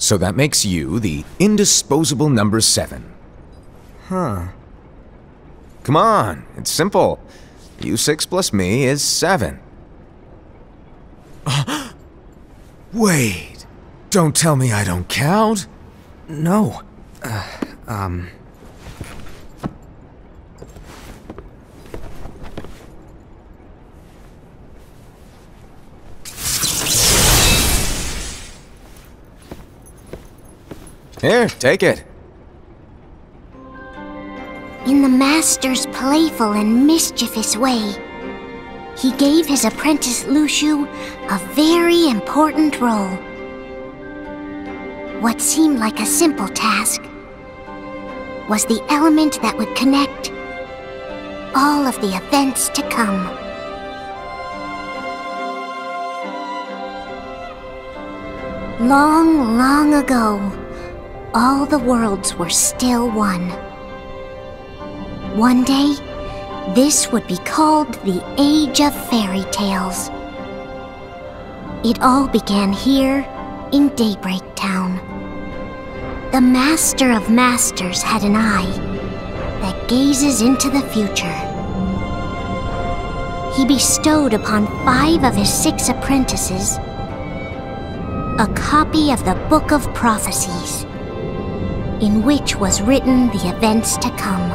So that makes you the indisposable number 7. Huh. Come on, it's simple. You 6 plus me is 7. Wait, don't tell me I don't count? No. Here, take it. In the Master's playful and mischievous way, he gave his apprentice Luciu a very important role. What seemed like a simple task was the element that would connect all of the events to come. Long, long ago, all the worlds were still one. One day, this would be called the Age of Fairy Tales. It all began here in Daybreak Town. The Master of Masters had an eye that gazes into the future. He bestowed upon 5 of his 6 apprentices a copy of the Book of Prophecies, in which was written the events to come.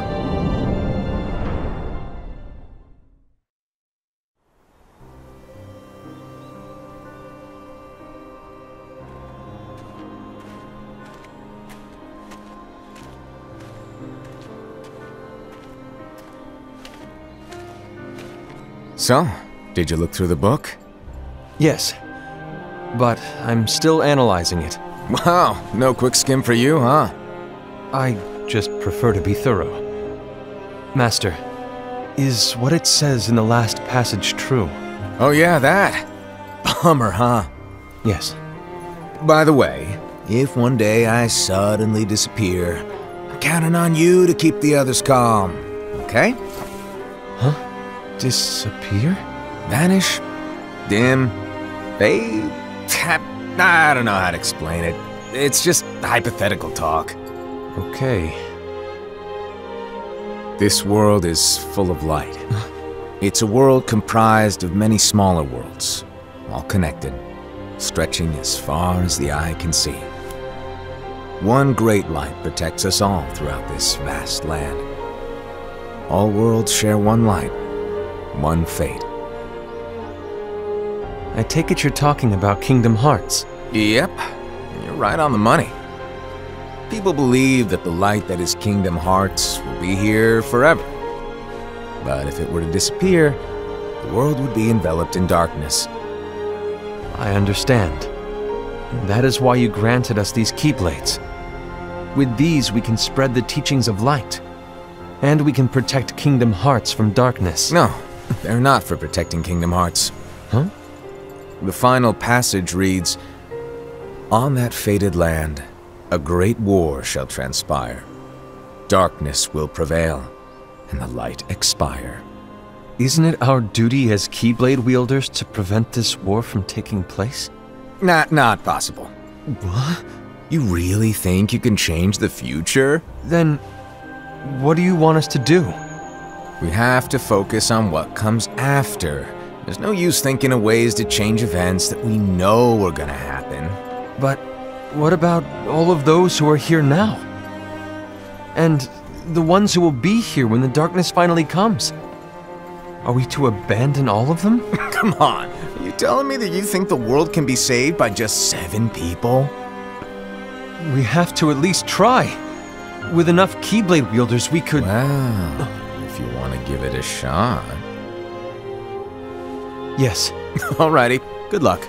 So, did you look through the book? Yes, but I'm still analyzing it. Wow, no quick skim for you, huh? I just prefer to be thorough. Master, is what it says in the last passage true? Oh yeah, that. Bummer, huh? Yes. By the way, if one day I suddenly disappear, I'm counting on you to keep the others calm, okay? Huh? Disappear? Vanish? Dim? Fade? I don't know how to explain it. It's just hypothetical talk. Okay. This world is full of light. It's a world comprised of many smaller worlds, all connected, stretching as far as the eye can see. One great light protects us all throughout this vast land. All worlds share one light, one fate. I take it you're talking about Kingdom Hearts. Yep, you're right on the money. People believe that the light that is Kingdom Hearts will be here forever. But if it were to disappear, the world would be enveloped in darkness. I understand. That is why you granted us these Keyblades. With these, we can spread the teachings of light. And we can protect Kingdom Hearts from darkness. No, they're not for protecting Kingdom Hearts. Huh? The final passage reads, "On that fated land, a great war shall transpire. Darkness will prevail, and the light expire." Isn't it our duty as Keyblade wielders to prevent this war from taking place? Not possible. What? You really think you can change the future? Then, what do you want us to do? We have to focus on what comes after. There's no use thinking of ways to change events that we know are gonna happen. But what about all of those who are here now? And the ones who will be here when the darkness finally comes? Are we to abandon all of them? Come on, are you telling me that you think the world can be saved by just 7 people? We have to at least try. With enough Keyblade wielders, we could... Well, if you want to give it a shot. Yes. Alrighty, good luck.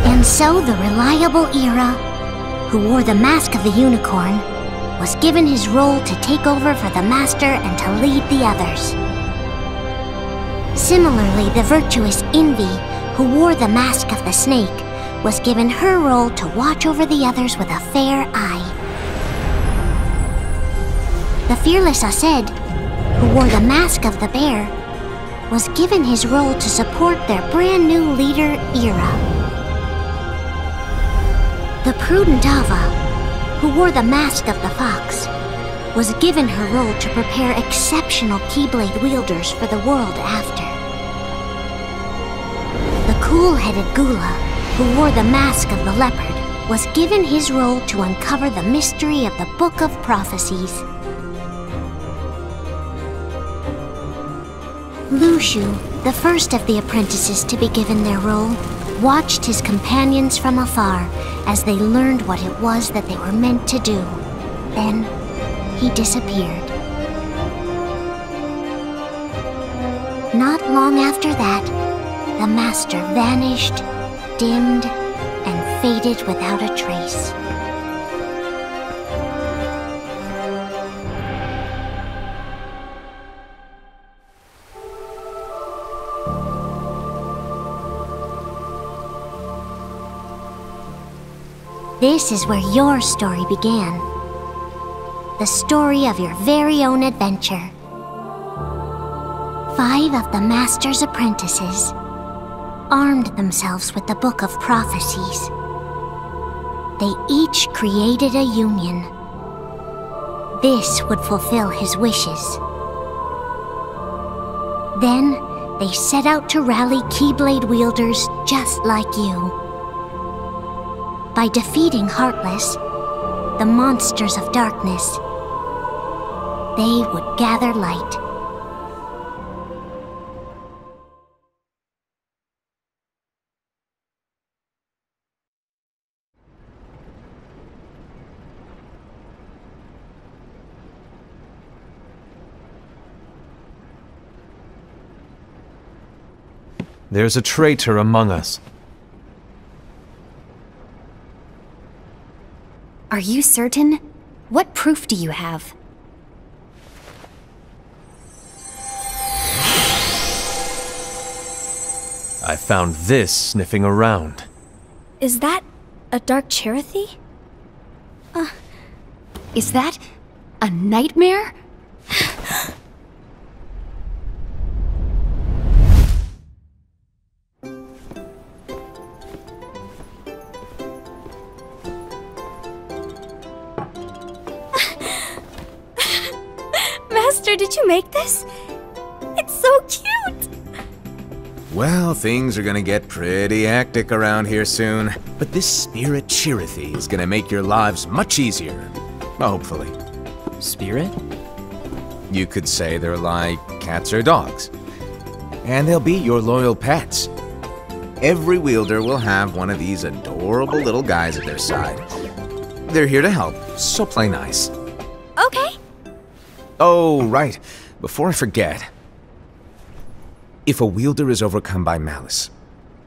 And so the reliable Era, who wore the mask of the unicorn, was given his role to take over for the Master and to lead the others. Similarly, the virtuous Envy, who wore the mask of the snake, was given her role to watch over the others with a fair eye. The fearless Ased, who wore the mask of the bear, was given his role to support their brand new leader, Ira. The prudent Ava, who wore the mask of the fox, was given her role to prepare exceptional Keyblade wielders for the world after. The cool-headed Gula, who wore the mask of the leopard, was given his role to uncover the mystery of the Book of Prophecies. Lushu, the first of the apprentices to be given their role, watched his companions from afar as they learned what it was that they were meant to do. Then, he disappeared. Not long after that, the master vanished, dimmed, and faded without a trace. This is where your story began. The story of your very own adventure. 5 of the Master's apprentices armed themselves with the Book of Prophecies. They each created a union. This would fulfill his wishes. Then, they set out to rally Keyblade wielders just like you. By defeating Heartless, the monsters of darkness, they would gather light. There's a traitor among us. Are you certain? What proof do you have? I found this sniffing around. Is that a Dark Cherothy? Is that a nightmare? Master, did you make this? It's so cute! Well, things are gonna get pretty hectic around here soon. But this Spirit Cherothy is gonna make your lives much easier. Hopefully. Spirit? You could say they're like cats or dogs. And they'll be your loyal pets. Every wielder will have one of these adorable little guys at their side. They're here to help, so play nice. Okay. Oh, right. Before I forget. If a wielder is overcome by malice,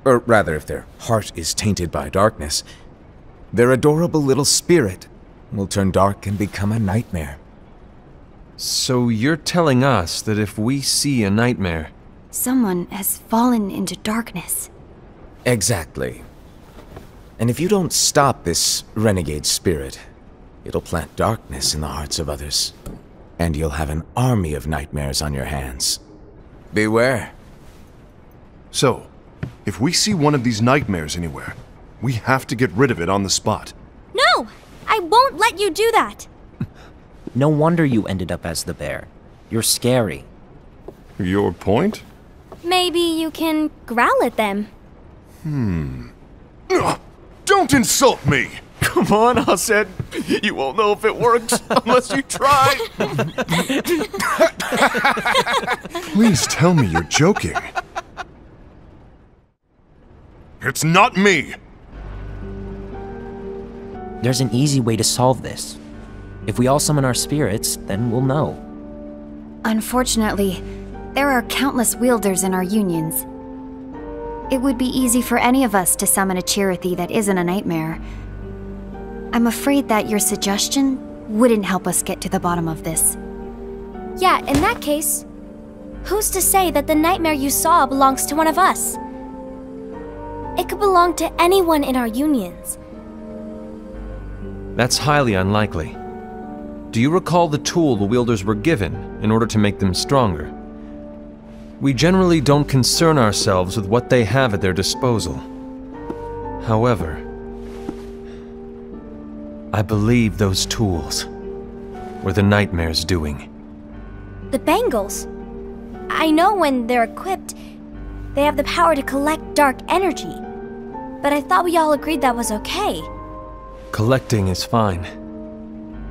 or rather if their heart is tainted by darkness, their adorable little spirit will turn dark and become a nightmare. So you're telling us that if we see a nightmare... Someone has fallen into darkness. Exactly. And if you don't stop this renegade spirit, it'll plant darkness in the hearts of others. And you'll have an army of nightmares on your hands. Beware. So, if we see one of these nightmares anywhere, we have to get rid of it on the spot. No! I won't let you do that! No wonder you ended up as the bear. You're scary. Your point? Maybe you can growl at them. Don't insult me! Come on, Ased. You won't know if it works unless you try. Please tell me you're joking. It's not me! There's an easy way to solve this. If we all summon our spirits, then we'll know. Unfortunately, there are countless wielders in our unions. It would be easy for any of us to summon a Cherothy that isn't a nightmare. I'm afraid that your suggestion wouldn't help us get to the bottom of this. Yeah, in that case, who's to say that the nightmare you saw belongs to one of us? It could belong to anyone in our unions. That's highly unlikely. Do you recall the tool the wielders were given in order to make them stronger? We generally don't concern ourselves with what they have at their disposal. However, I believe those tools were the Nightmare's doing. The bangles. I know when they're equipped, they have the power to collect dark energy. But I thought we all agreed that was okay. Collecting is fine,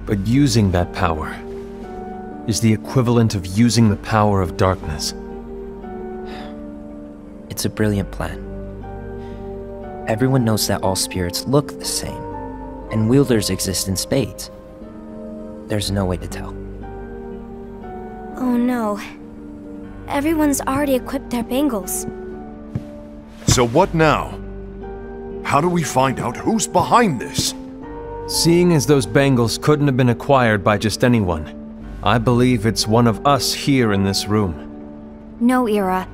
but using that power is the equivalent of using the power of darkness. It's a brilliant plan. Everyone knows that all spirits look the same, and wielders exist in spades. There's no way to tell. Oh no. Everyone's already equipped their bangles. So what now? How do we find out who's behind this? Seeing as those bangles couldn't have been acquired by just anyone, I believe it's one of us here in this room. No, Ira.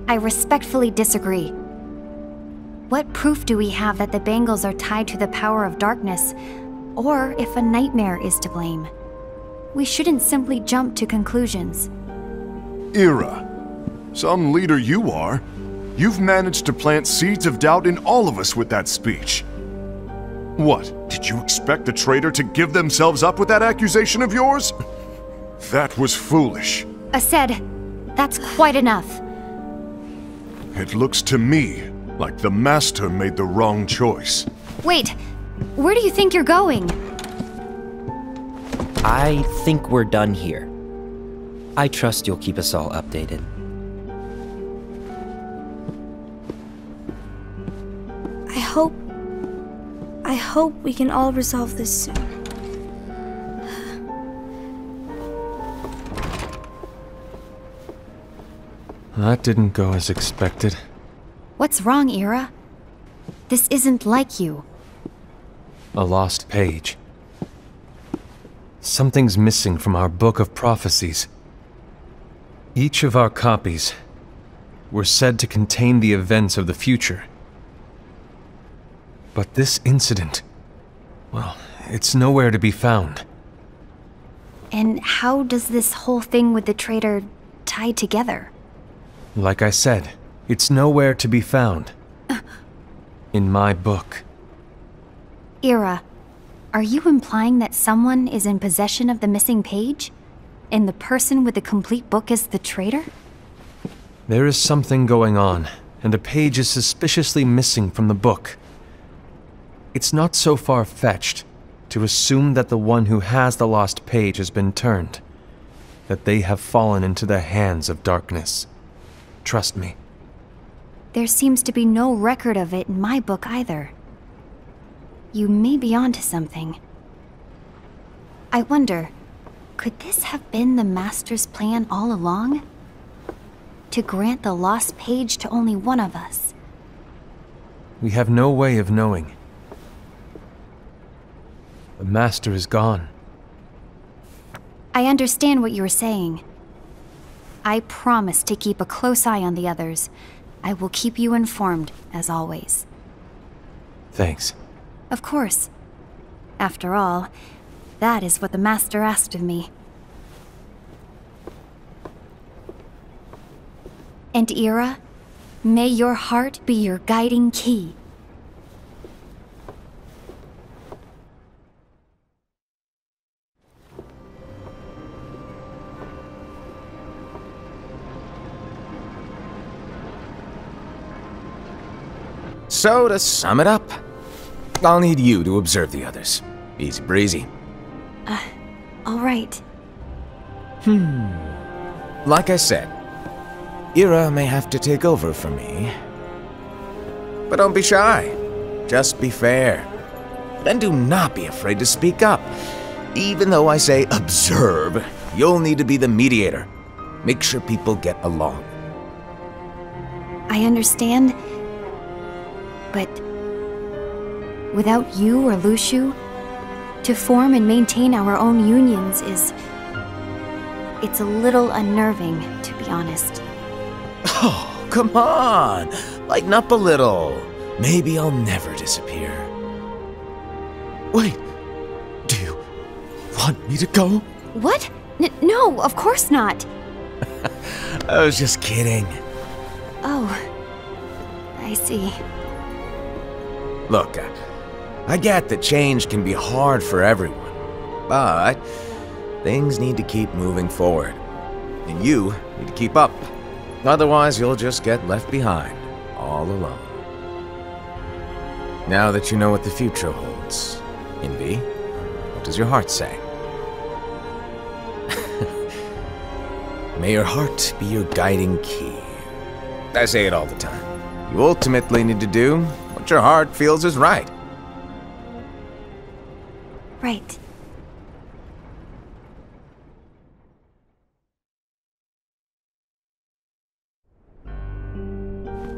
I respectfully disagree. What proof do we have that the bangles are tied to the power of darkness, or if a nightmare is to blame? We shouldn't simply jump to conclusions. Ira, some leader you are. You've managed to plant seeds of doubt in all of us with that speech. What, did you expect the traitor to give themselves up with that accusation of yours? That was foolish. Aced, that's quite enough. It looks to me like the Master made the wrong choice. Wait, where do you think you're going? I think we're done here. I trust you'll keep us all updated. I hope we can all resolve this soon. That didn't go as expected. What's wrong, Ira? This isn't like you. A lost page. Something's missing from our book of prophecies. Each of our copies were said to contain the events of the future. But this incident, well, it's nowhere to be found. And how does this whole thing with the traitor tie together? Like I said, it's nowhere to be found. In my book. Ira, are you implying that someone is in possession of the missing page? And the person with the complete book is the traitor? There is something going on, and a page is suspiciously missing from the book. It's not so far-fetched to assume that the one who has the lost page has been turned, that they have fallen into the hands of darkness. Trust me. There seems to be no record of it in my book either. You may be onto something. I wonder, could this have been the Master's plan all along? To grant the lost page to only one of us? We have no way of knowing. The Master is gone. I understand what you're saying. I promise to keep a close eye on the others. I will keep you informed, as always. Thanks. Of course. After all, that is what the Master asked of me. And Ira, may your heart be your guiding key. So, to sum it up, I'll need you to observe the others. Easy breezy. All right. Like I said, Ira may have to take over for me. But don't be shy. Just be fair. And do not be afraid to speak up. Even though I say observe, you'll need to be the mediator. Make sure people get along. I understand. But without you or Luciu, to form and maintain our own unions it's a little unnerving, to be honest. Oh, come on! Lighten up a little. Maybe I'll never disappear. Wait, do you want me to go? What? No, of course not. I was just kidding. Oh, I see. Look, I get that change can be hard for everyone, but things need to keep moving forward. And you need to keep up. Otherwise, you'll just get left behind, all alone. Now that you know what the future holds, Envy, what does your heart say? May your heart be your guiding key. I say it all the time. You ultimately need to do what your heart feels is right. Right.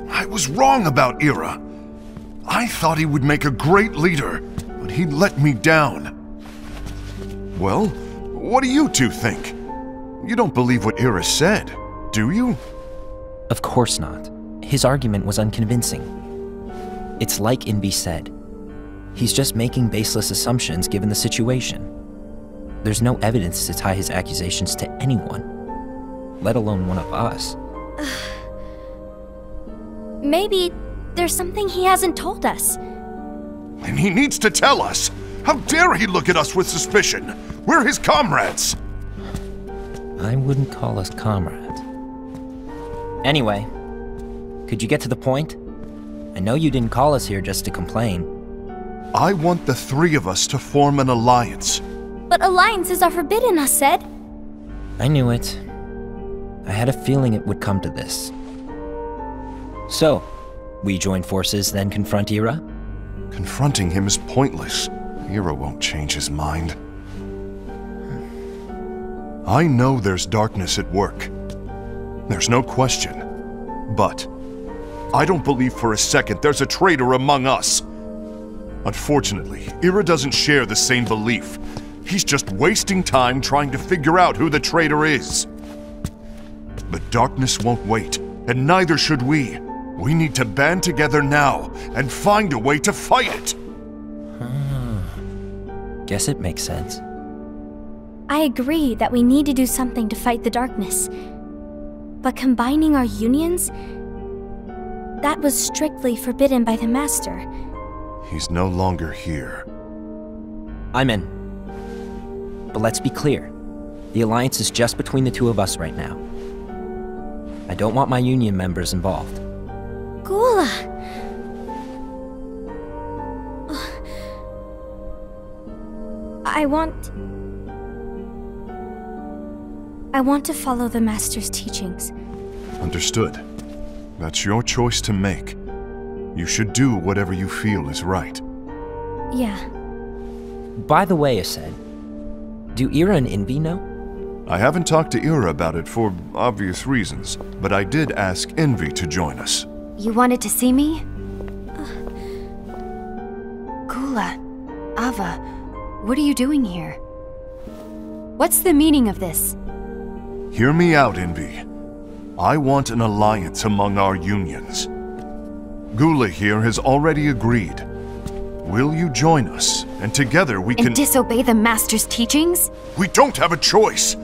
I was wrong about Ira. I thought he would make a great leader, but he let me down. Well, what do you two think? You don't believe what Ira said, do you? Of course not. His argument was unconvincing. It's like Invi said. He's just making baseless assumptions given the situation. There's no evidence to tie his accusations to anyone, let alone one of us. Maybe there's something he hasn't told us. And he needs to tell us! How dare he look at us with suspicion? We're his comrades! I wouldn't call us comrades. Anyway, could you get to the point? I know you didn't call us here just to complain. I want the three of us to form an alliance. But alliances are forbidden, us said. I knew it. I had a feeling it would come to this. So, we join forces, then confront Ira? Confronting him is pointless. Ira won't change his mind. I know there's darkness at work. There's no question. But I don't believe for a second there's a traitor among us. Unfortunately, Ira doesn't share the same belief. He's just wasting time trying to figure out who the traitor is. But darkness won't wait, and neither should we. We need to band together now and find a way to fight it. Guess it makes sense. I agree that we need to do something to fight the darkness. But combining our unions? That was strictly forbidden by the Master. He's no longer here. I'm in. But let's be clear. The alliance is just between the two of us right now. I don't want my union members involved. Gula! I want to follow the Master's teachings. Understood. That's your choice to make. You should do whatever you feel is right. Yeah. By the way, Ased, do Ira and Invi know? I haven't talked to Ira about it for obvious reasons, but I did ask Envy to join us. You wanted to see me? Gula, Ava, what are you doing here? What's the meaning of this? Hear me out, Envy. I want an alliance among our unions. Gula here has already agreed. Will you join us? And together we can— And disobey the Master's teachings? We don't have a choice!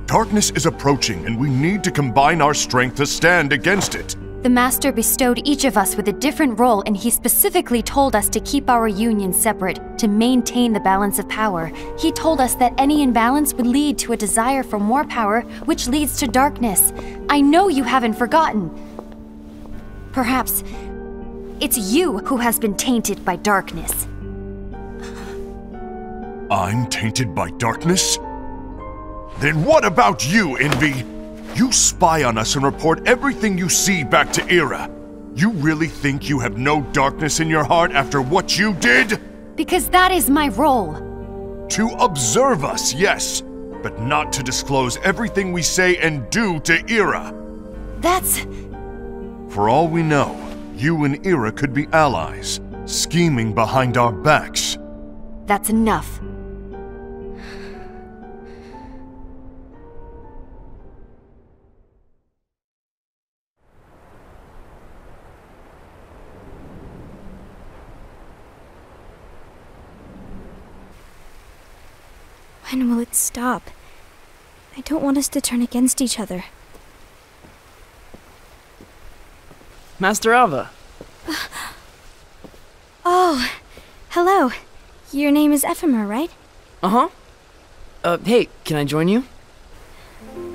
Darkness is approaching, and we need to combine our strength to stand against it. The Master bestowed each of us with a different role, and he specifically told us to keep our union separate, to maintain the balance of power. He told us that any imbalance would lead to a desire for more power, which leads to darkness. I know you haven't forgotten. Perhaps it's you who has been tainted by darkness. I'm tainted by darkness? Then what about you, Envy? You spy on us and report everything you see back to Ira. You really think you have no darkness in your heart after what you did? Because that is my role. To observe us, yes, but not to disclose everything we say and do to Ira. That's... For all we know, you and Ira could be allies, scheming behind our backs. That's enough. When will it stop? I don't want us to turn against each other. Master Alva. Oh, hello. Your name is Ephemer, right? Uh-huh. Hey, can I join you?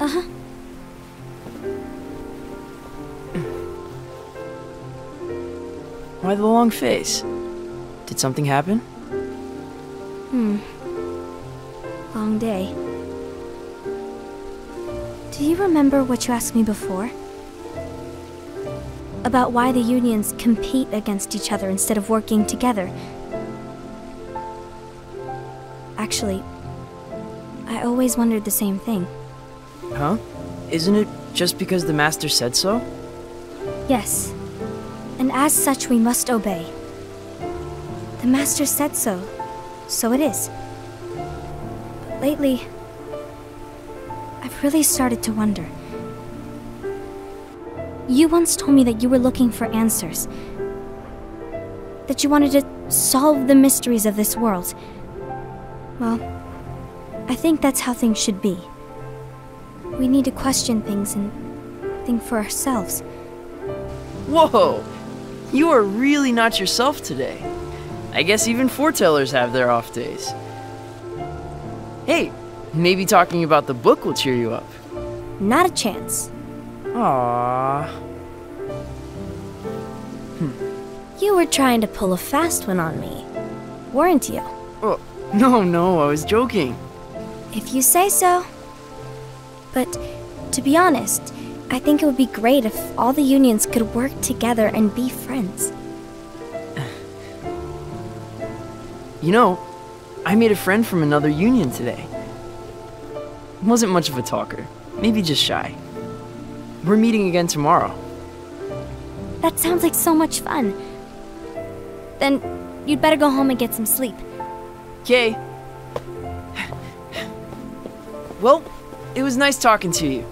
Uh-huh. Why the long face? Did something happen? Long day. Do you remember what you asked me before? About why the unions compete against each other instead of working together. Actually, I always wondered the same thing. Huh? Isn't it just because the Master said so? Yes. And as such, we must obey. The Master said so, so it is. But lately, I've really started to wonder. You once told me that you were looking for answers. That you wanted to solve the mysteries of this world. Well, I think that's how things should be. We need to question things and think for ourselves. Whoa! You are really not yourself today. I guess even foretellers have their off days. Hey, maybe talking about the book will cheer you up. Not a chance. Aww. You were trying to pull a fast one on me, weren't you? Oh, no, I was joking. If you say so. But, to be honest, I think it would be great if all the unions could work together and be friends. You know, I made a friend from another union today. Wasn't much of a talker, maybe just shy. We're meeting again tomorrow. That sounds like so much fun. Then, you'd better go home and get some sleep. Okay. Well, it was nice talking to you.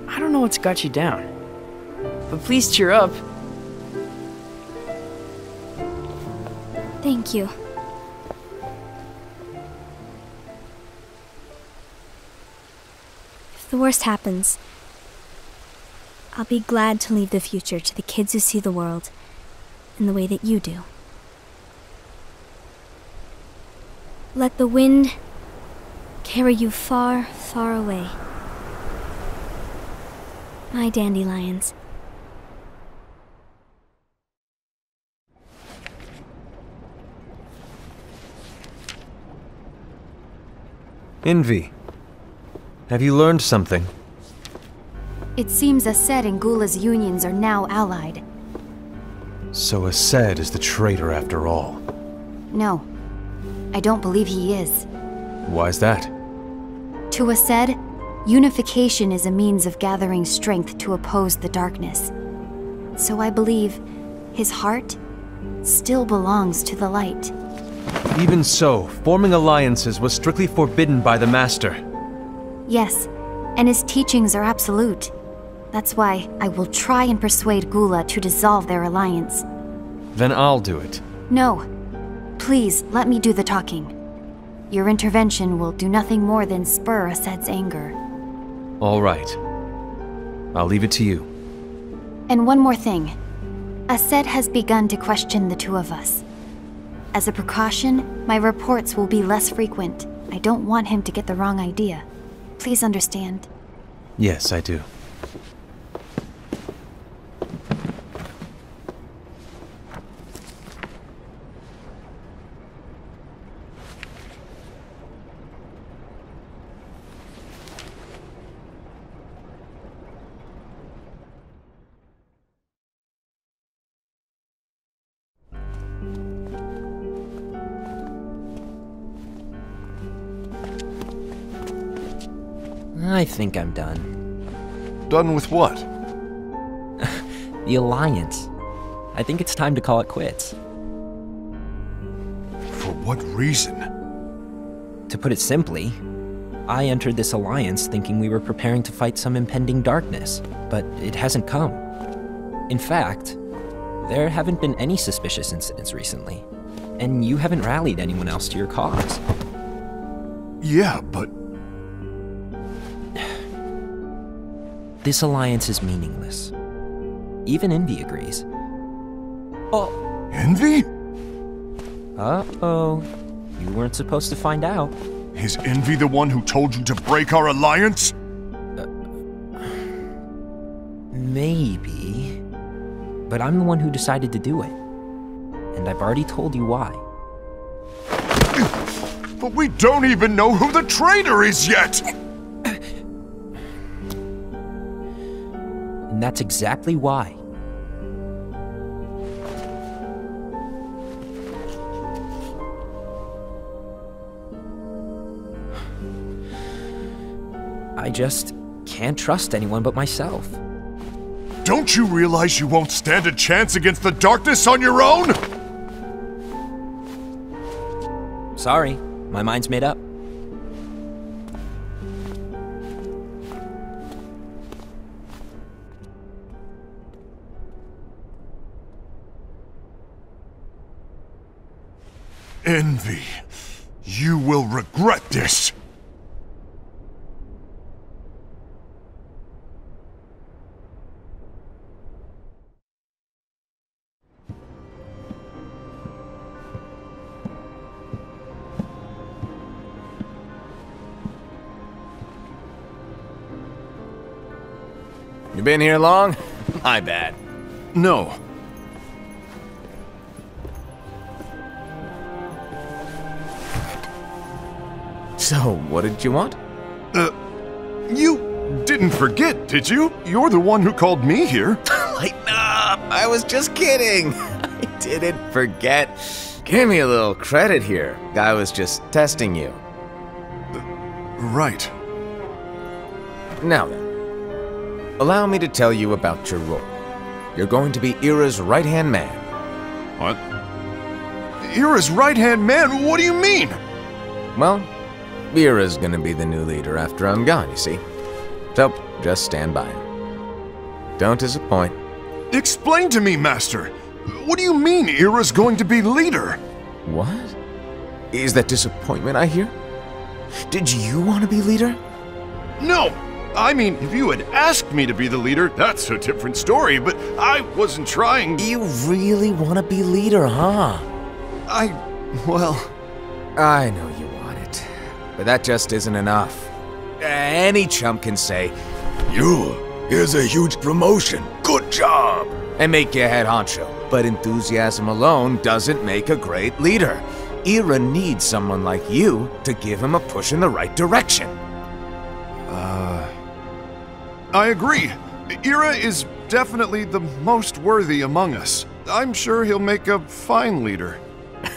I don't know what's got you down, but please cheer up. Thank you. If the worst happens, I'll be glad to leave the future to the kids who see the world in the way that you do. Let the wind carry you far, far away. My dandelions. Envy. Have you learned something? It seems Ased and Gula's unions are now allied. So Ased is the traitor after all. No, I don't believe he is. Why's that? To Ased, unification is a means of gathering strength to oppose the darkness. So I believe his heart still belongs to the light. Even so, forming alliances was strictly forbidden by the Master. Yes, and his teachings are absolute. That's why I will try and persuade Gula to dissolve their alliance. Then I'll do it. No. Please, let me do the talking. Your intervention will do nothing more than spur Ased's anger. All right. I'll leave it to you. And one more thing. Ased has begun to question the two of us. As a precaution, my reports will be less frequent. I don't want him to get the wrong idea. Please understand. Yes, I do. I think I'm done. Done with what? The Alliance. I think it's time to call it quits. For what reason? To put it simply, I entered this alliance thinking we were preparing to fight some impending darkness, but it hasn't come. In fact, there haven't been any suspicious incidents recently, and you haven't rallied anyone else to your cause. Yeah, but... This alliance is meaningless. Even Envy agrees. Oh. Envy? Uh-oh. You weren't supposed to find out. Is Envy the one who told you to break our alliance? Maybe. But I'm the one who decided to do it. And I've already told you why. But we don't even know who the traitor is yet! And that's exactly why. I just can't trust anyone but myself. Don't you realize you won't stand a chance against the darkness on your own? Sorry, my mind's made up. Envy, you will regret this. You been here long? My bad. No. So, what did you want? You didn't forget, did you? You're the one who called me here. Lighten up! I was just kidding. I didn't forget. Give me a little credit here. I was just testing you. Right. Now then, allow me to tell you about your role. You're going to be Ira's right-hand man. What? Ira's right-hand man? What do you mean? Well, Ira's gonna be the new leader after I'm gone, you see. So, just stand by him. Don't disappoint. Explain to me, Master. What do you mean Ira's going to be leader? What? Is that disappointment I hear? Did you want to be leader? No! I mean, if you had asked me to be the leader, that's a different story, but I wasn't trying... You really want to be leader, huh? Well... I know you want it, but that just isn't enough. Any chump can say, here's a huge promotion, good job, and make you head honcho. But enthusiasm alone doesn't make a great leader. Ira needs someone like you to give him a push in the right direction. I agree. Ira is definitely the most worthy among us. I'm sure he'll make a fine leader.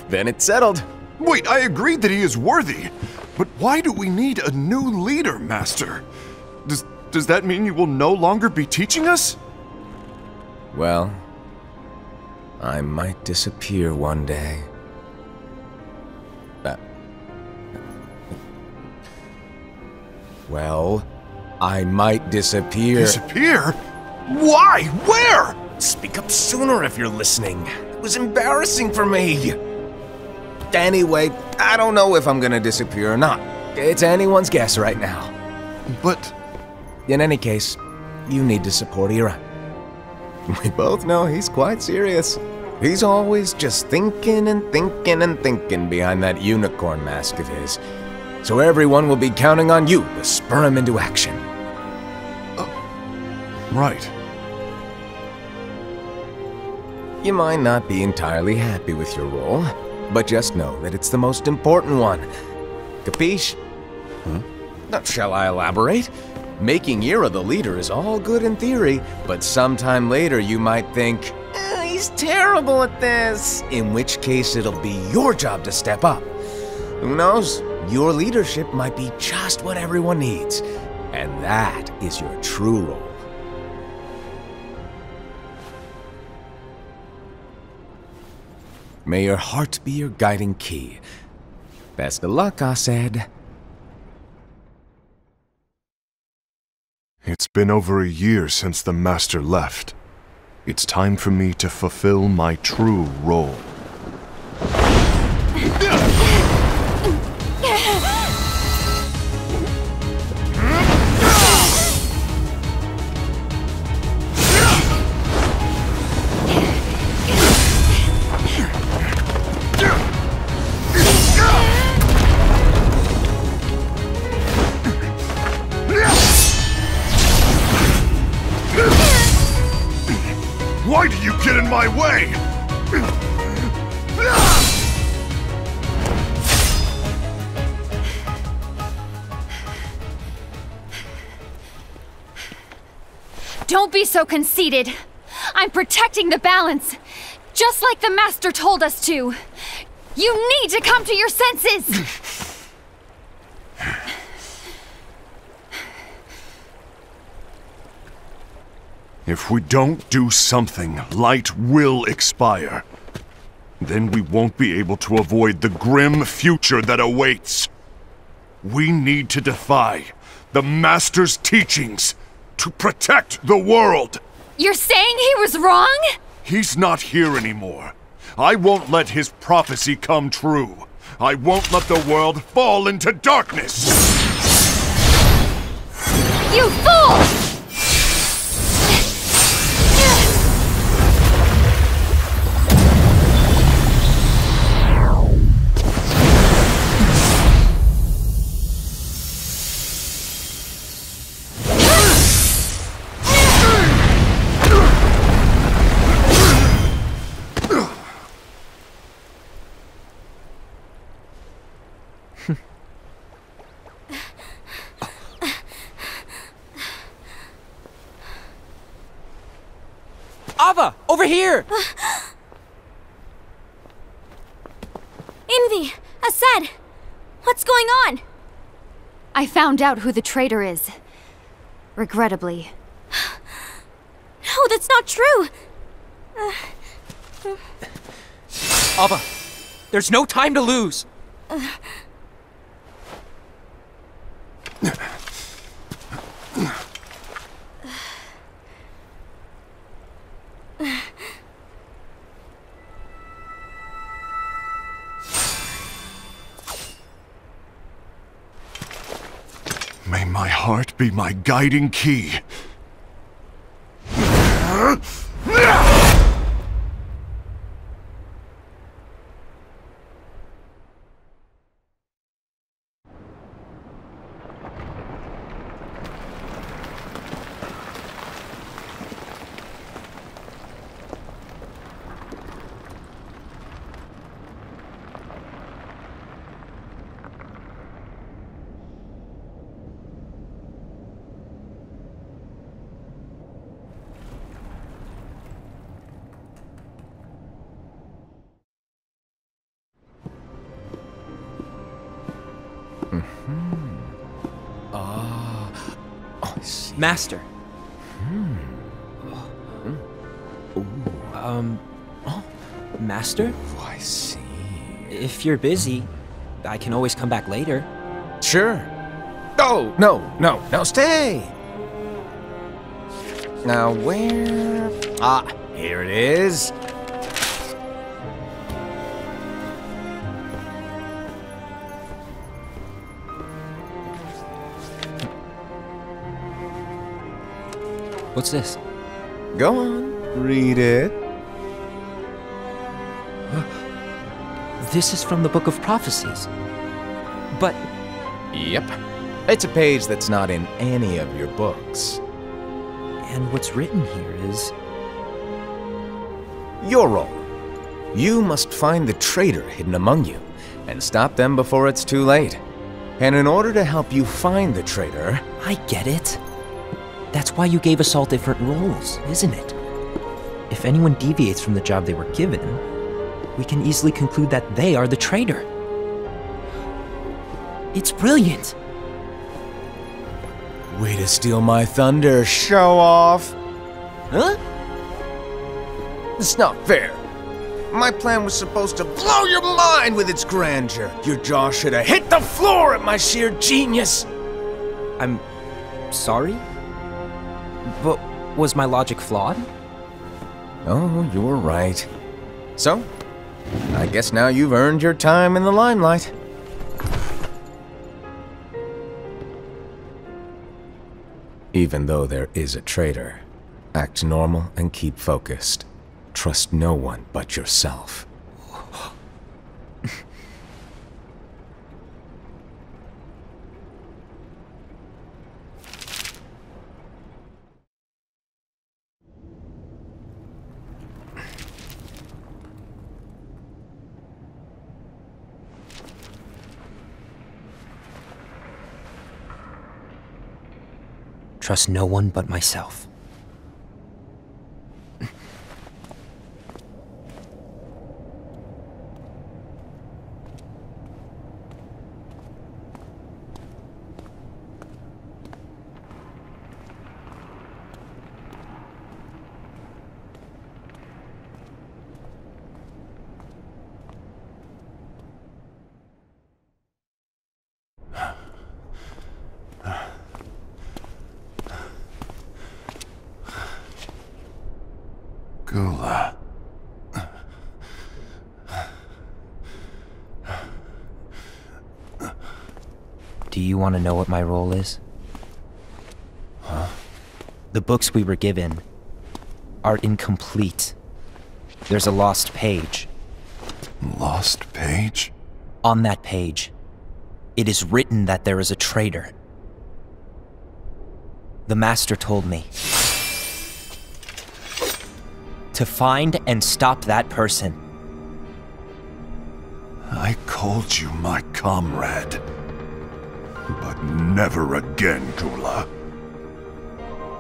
Then it's settled. Wait, I agreed that he is worthy. But why do we need a new leader, Master? Does that mean you will no longer be teaching us? Well, I might disappear one day. Well, I might disappear. Disappear? Why? Where? Speak up sooner if you're listening. It was embarrassing for me. Anyway, I don't know if I'm gonna disappear or not. It's anyone's guess right now. But... In any case, you need to support Ira. We both know he's quite serious. He's always just thinking and thinking and thinking behind that unicorn mask of his. So everyone will be counting on you to spur him into action. Right. You might not be entirely happy with your role, but just know that it's the most important one. Capiche? Shall I elaborate? Making Ira the leader is all good in theory, but sometime later you might think, he's terrible at this, in which case it'll be your job to step up. Who knows? Your leadership might be just what everyone needs, and that is your true role. May your heart be your guiding key. Best of luck, Asaad. It's been over a year since the Master left. It's time for me to fulfill my true role. my way! Don't be so conceited. I'm protecting the balance, just like the Master told us to. You need to come to your senses! If we don't do something, light will expire. Then we won't be able to avoid the grim future that awaits. We need to defy the Master's teachings to protect the world. You're saying he was wrong? He's not here anymore. I won't let his prophecy come true. I won't let the world fall into darkness. You fool! Ava, over here! Envy! Asad! What's going on? I found out who the traitor is. Regrettably. No, that's not true! Ava, there's no time to lose! May my heart be my guiding key. Master. Master? Oh, I see. If you're busy, I can always come back later. Sure. Oh, no, stay! Now where... Ah, here it is. What's this? Go on, read it. This is from the Book of Prophecies. But... Yep. It's a page that's not in any of your books. And what's written here is... Your role. You must find the traitor hidden among you, and stop them before it's too late. And in order to help you find the traitor... I get it. That's why you gave us all different roles, isn't it? If anyone deviates from the job they were given, we can easily conclude that they are the traitor. It's brilliant! Way to steal my thunder, show off! Huh? It's not fair. My plan was supposed to blow your mind with its grandeur. Your jaw should have hit the floor at my sheer genius! I'm... sorry? But was my logic flawed? Oh, you were right. So, I guess now you've earned your time in the limelight. Even though there is a traitor, act normal and keep focused. Trust no one but yourself. Trust no one but myself. Gula. Do you want to know what my role is? Huh? The books we were given are incomplete. There's a lost page. Lost page? On that page, it is written that there is a traitor. The Master told me to find and stop that person. I called you my comrade. But never again, Gula.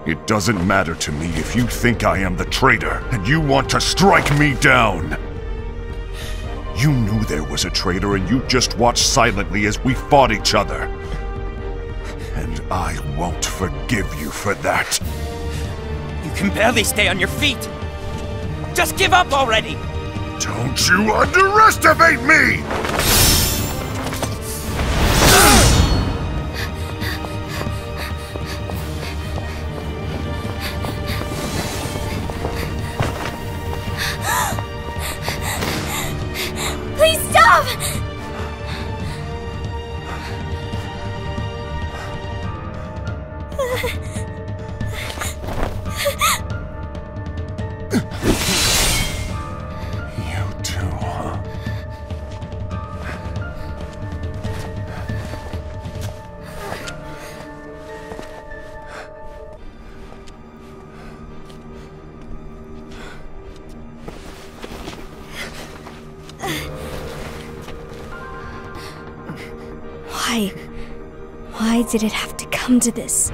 It doesn't matter to me if you think I am the traitor and you want to strike me down. You knew there was a traitor and you just watched silently as we fought each other. And I won't forgive you for that. You can barely stay on your feet. Just give up already! Don't you underestimate me! Please stop! You too, huh? Why did it have to come to this?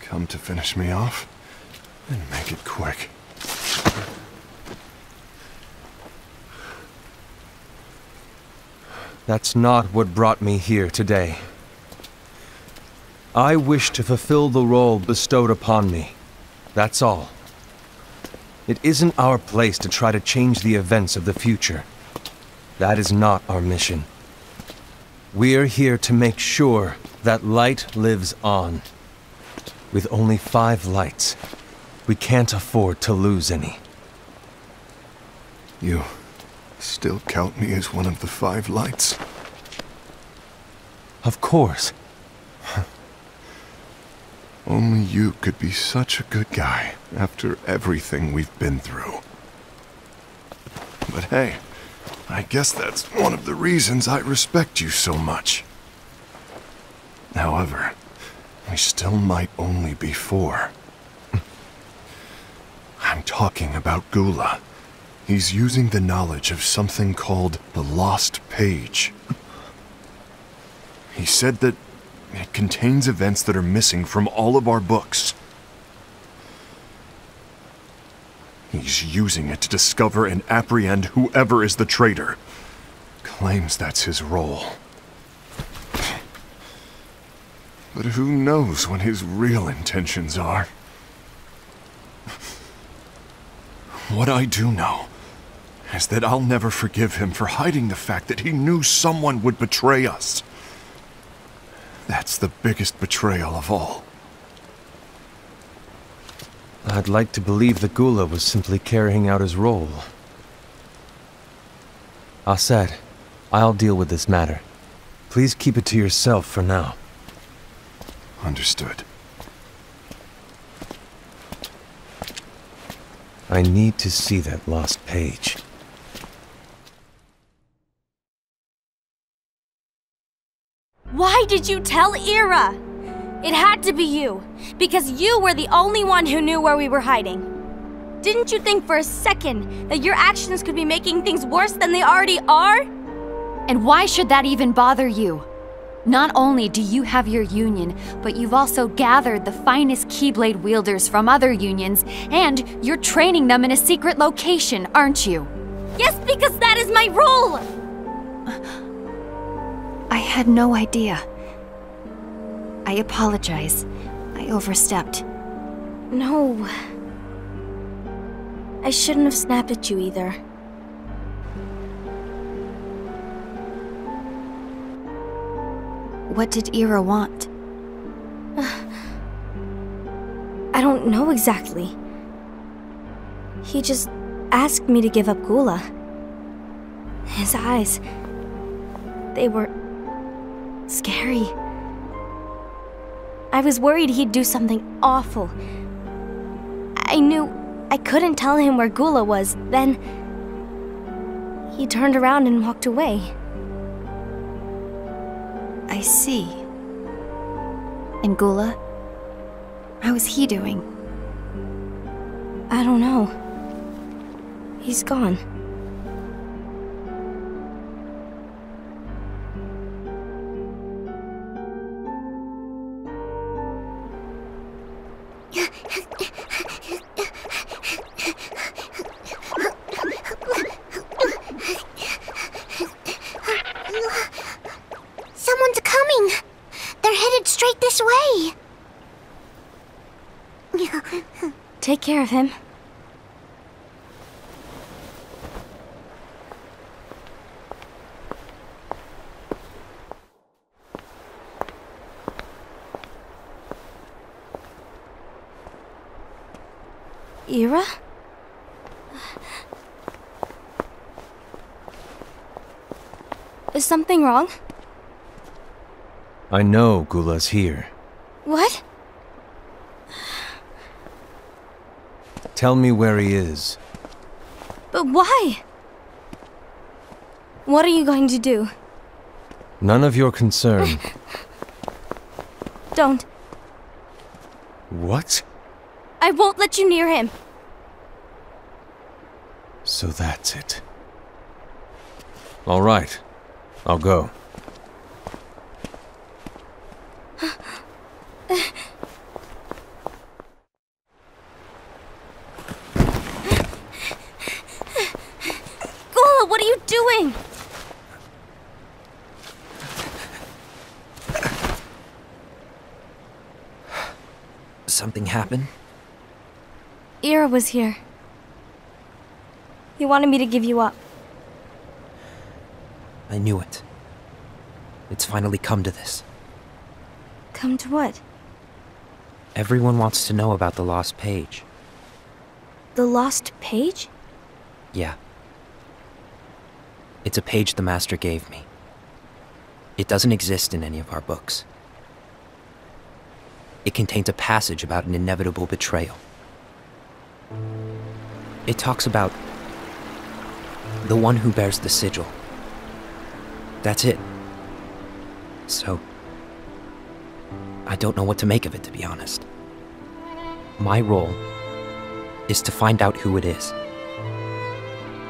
Come to finish me off? Then make it quick. That's not what brought me here today. I wish to fulfill the role bestowed upon me. That's all. It isn't our place to try to change the events of the future. That is not our mission. We're here to make sure that light lives on. With only 5 lights, we can't afford to lose any. You still count me as one of the 5 lights? Of course. Only you could be such a good guy after everything we've been through. But hey, I guess that's one of the reasons I respect you so much. However, we still might only be 4. I'm talking about Gula. He's using the knowledge of something called the Lost Page. He said that it contains events that are missing from all of our books. He's using it to discover and apprehend whoever is the traitor. Claims that's his role. But who knows what his real intentions are? What I do know is that I'll never forgive him for hiding the fact that he knew someone would betray us. That's the biggest betrayal of all. I'd like to believe that Gula was simply carrying out his role. Aset, I'll deal with this matter. Please keep it to yourself for now. Understood. I need to see that lost page. Why did you tell Ira? It had to be you, because you were the only one who knew where we were hiding. Didn't you think for a second that your actions could be making things worse than they already are? And why should that even bother you? Not only do you have your union, but you've also gathered the finest Keyblade wielders from other unions, and you're training them in a secret location, aren't you? Yes, because that is my role! I had no idea. I apologize. I overstepped. No. I shouldn't have snapped at you either. What did Ira want? I don't know exactly. He just asked me to give up Gula. His eyes, they were scary. I was worried he'd do something awful. I knew I couldn't tell him where Gula was. Then he turned around and walked away. I see. And Gula? How is he doing? I don't know. He's gone. Someone's coming! They're headed straight this way! Take care of him. Ira? Is something wrong? I know Gula's here. What? Tell me where he is. But why? What are you going to do? None of your concern. Don't. What? I won't let you near him. So that's it. All right. I'll go. Gula, what are you doing? Something happened? Ira was here. He wanted me to give you up. I knew it. It's finally come to this. Come to what? Everyone wants to know about the lost page. The lost page? Yeah. It's a page the Master gave me. It doesn't exist in any of our books. It contains a passage about an inevitable betrayal. It talks about the one who bears the sigil. That's it. So, I don't know what to make of it, to be honest. My role is to find out who it is.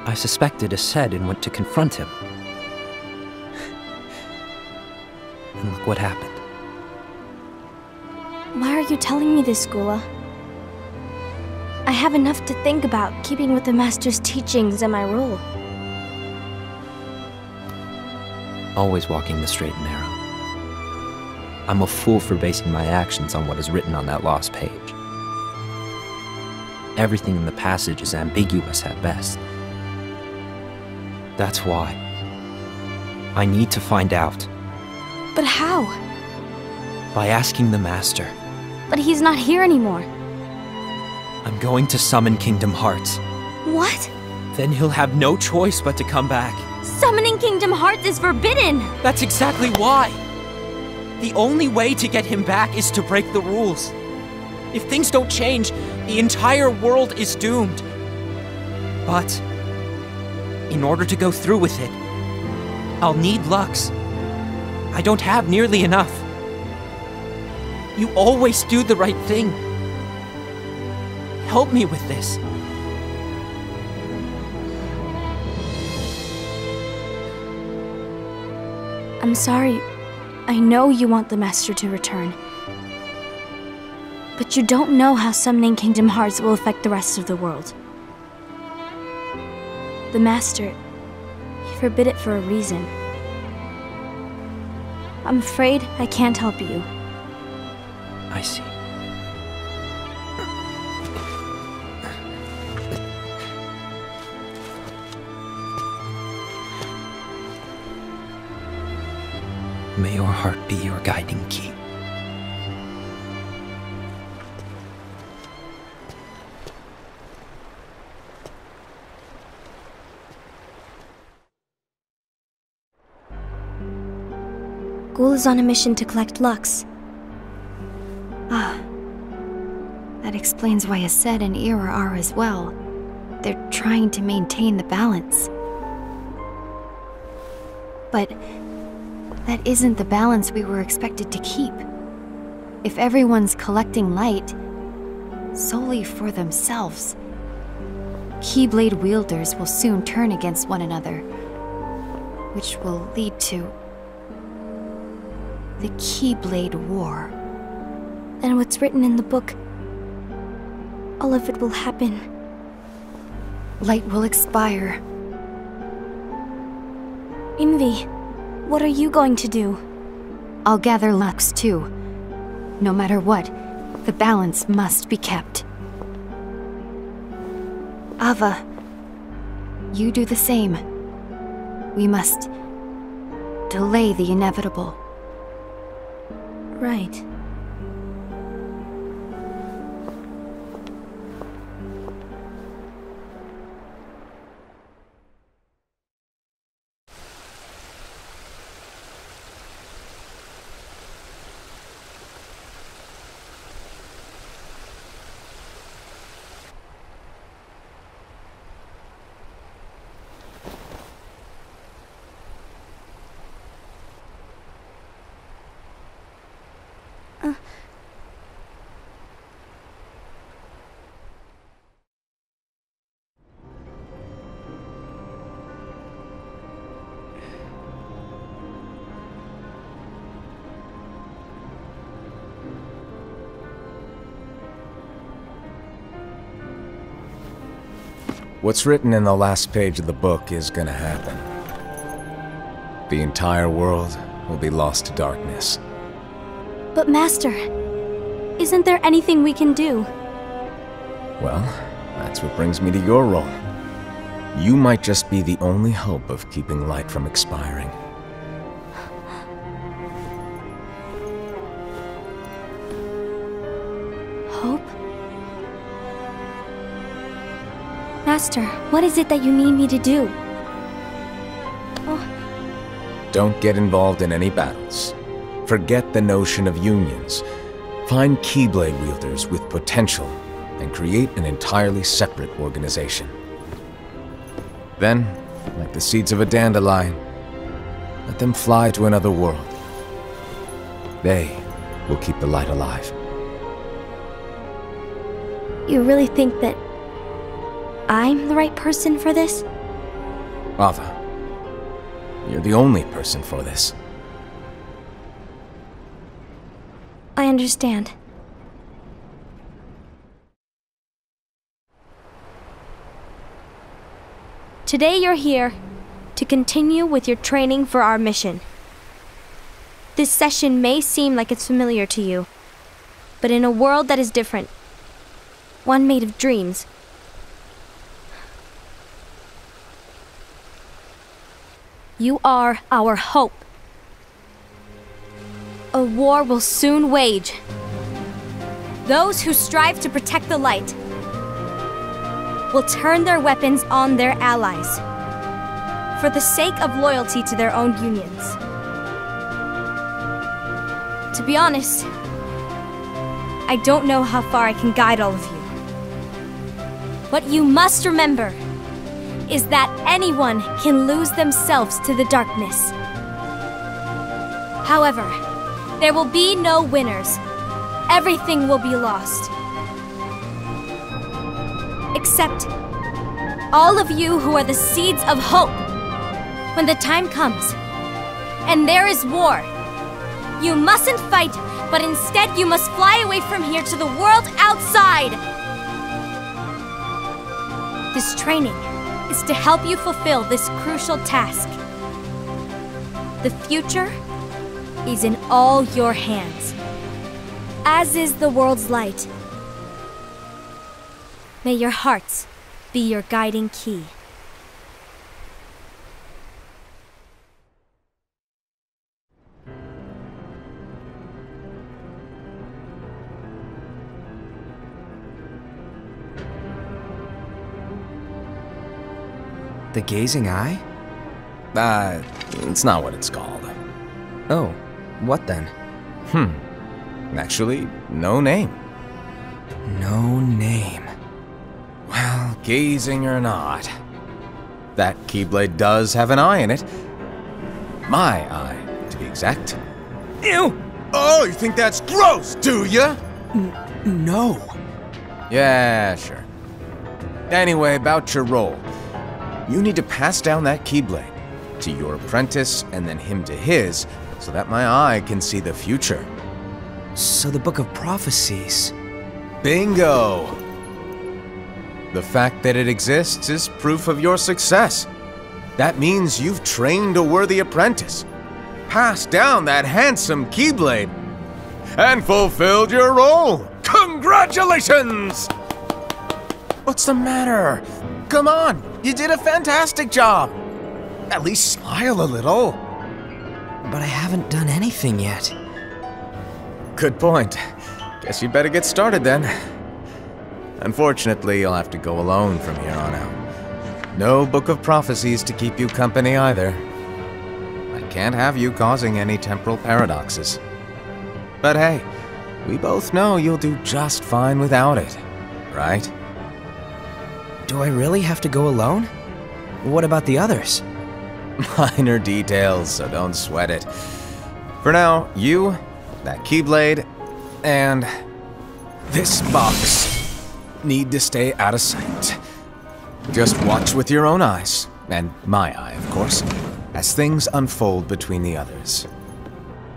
I suspected a Sed and went to confront him. And look what happened. Why are you telling me this, Gula? I have enough to think about, keeping with the Master's teachings and my role. Always walking the straight and narrow. I'm a fool for basing my actions on what is written on that lost page. Everything in the passage is ambiguous at best. That's why I need to find out. But how? By asking the Master. But he's not here anymore. I'm going to summon Kingdom Hearts. What? Then he'll have no choice but to come back. Summoning Kingdom Hearts is forbidden! That's exactly why! The only way to get him back is to break the rules. If things don't change, the entire world is doomed. But in order to go through with it, I'll need Lux. I don't have nearly enough. You always do the right thing. Help me with this. I'm sorry. I know you want the Master to return. But you don't know how summoning Kingdom Hearts will affect the rest of the world. The Master, he forbid it for a reason. I'm afraid I can't help you. I see. May your heart be your guiding key. Ghoul is on a mission to collect Lux. Ah. That explains why Aced and Ira are as well. They're trying to maintain the balance. But that isn't the balance we were expected to keep. If everyone's collecting light solely for themselves, Keyblade wielders will soon turn against one another, which will lead to the Keyblade War. And what's written in the book, all of it will happen. Light will expire. Envy, what are you going to do? I'll gather Lux too. No matter what, the balance must be kept. Ava, you do the same. We must delay the inevitable. Right. What's written in the last page of the book is gonna happen. The entire world will be lost to darkness. But Master, isn't there anything we can do? Well, that's what brings me to your role. You might just be the only hope of keeping light from expiring. Hope? Master, what is it that you need me to do? Don't get involved in any battles. Forget the notion of unions. Find Keyblade wielders with potential and create an entirely separate organization. Then, like the seeds of a dandelion, let them fly to another world. They will keep the light alive. You really think that I'm the right person for this? Ava, you're the only person for this. I understand. Today you're here to continue with your training for our mission. This session may seem like it's familiar to you, but in a world that is different, one made of dreams, you are our hope. A war will soon wage. Those who strive to protect the light will turn their weapons on their allies for the sake of loyalty to their own unions. To be honest, I don't know how far I can guide all of you. But you must remember, is that anyone can lose themselves to the darkness. However, there will be no winners. Everything will be lost. Except all of you who are the seeds of hope. When the time comes, and there is war, you mustn't fight, but instead you must fly away from here to the world outside. This training is to help you fulfill this crucial task. The future is in all your hands, as is the world's light. May your hearts be your guiding key. The gazing eye? It's not what it's called. Oh, what then? Actually, no name. No name. Well, gazing or not, that Keyblade does have an eye in it. My eye, to be exact. Ew! Oh, you think that's gross, do ya? No. Yeah, sure. Anyway, about your role. You need to pass down that Keyblade to your apprentice and then him to his, so that my eye can see the future. So the Book of Prophecies. Bingo! The fact that it exists is proof of your success. That means you've trained a worthy apprentice, passed down that handsome Keyblade, and fulfilled your role. Congratulations! What's the matter? Come on, you did a fantastic job. At least smile a little. But I haven't done anything yet. Good point. Guess you better get started then. Unfortunately, you'll have to go alone from here on out. No Book of Prophecies to keep you company either. I can't have you causing any temporal paradoxes. But hey, we both know you'll do just fine without it, right? Do I really have to go alone? What about the others? Minor details, so don't sweat it. For now, you, that Keyblade, and this box need to stay out of sight. Just watch with your own eyes, and my eye, of course, as things unfold between the others.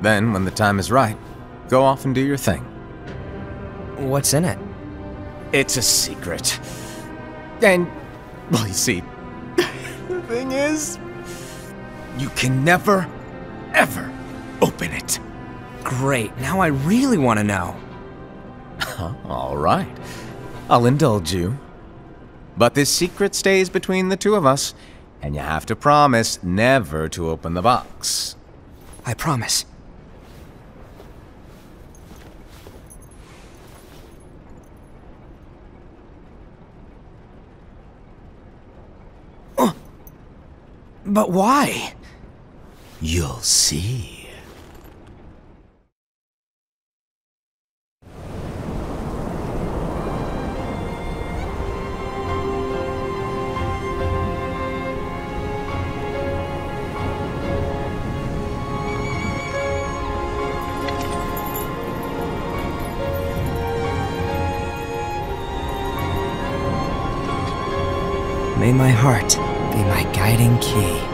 Then, when the time is right, go off and do your thing. What's in it? It's a secret. And, well, you see, the thing is, you can never, ever open it. Great, now I really want to know. All right, I'll indulge you. But this secret stays between the two of us, and you have to promise never to open the box. I promise. But why? You'll see. May my heart be my guiding key.